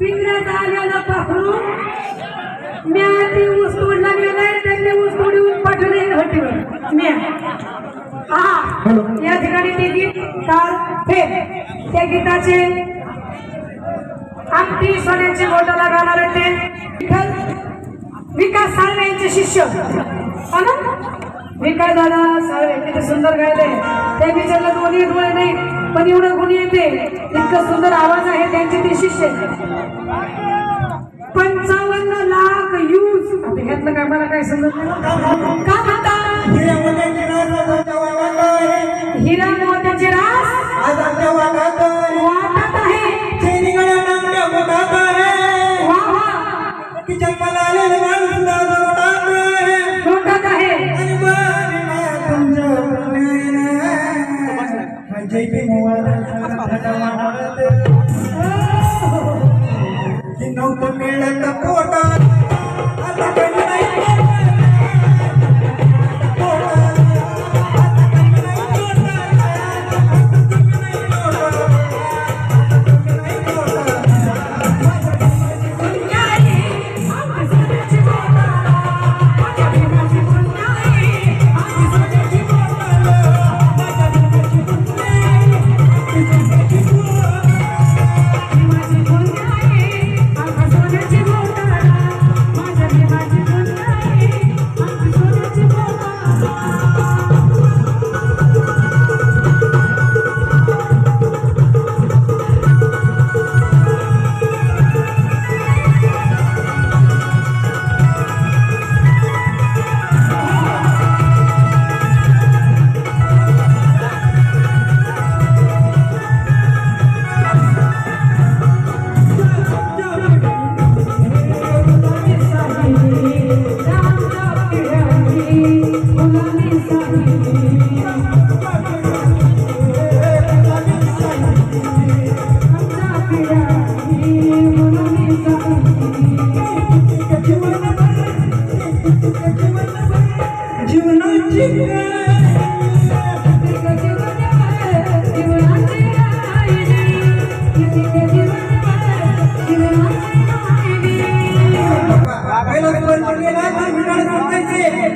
पिंजऱ्यात आल्याला पाखरू म्या ती ऊस तोडला गेलाय त्यांनी ऊस तोडून पाठवले हट्टीवर म्या हा या ठिकाणी ते गीत काल फेर त्या गीताचे आमटी सोन्याची बोटाला गाणारे ते विकास साळवे यांचे शिष्य विकास दादा साळवे किती सुंदर गायले त्या बिचारला दोन्ही डोळे नाही पण एवढं गुण येते इतकं सुंदर आवाज आहे त्यांचे ते शिष्य 55 लाख यूज घेतलं काय मला काय समजत नाही का म्हणता हिरा मोत्याचे रास वाटत आहे मोठत आहे नव्हतं मिळत पोटात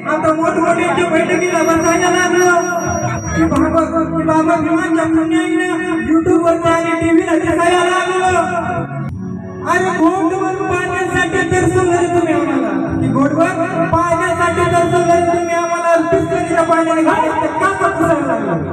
आता मोठमोठ्याच्या बैठकीला बसायला लागलो की बाबा विमानच्या पुण्याईनं युट्यूबवर आणि टीव्हीला दिसायला लागलो अरे घोटभर पाण्यासाठी दर्शन झाले तुम्ही आम्हाला की घोटभर पाण्यासाठी दर्शन झाले तुम्ही आम्हाला बिस्करीच्या पाण्याने घालायचं का पुसायला लागलो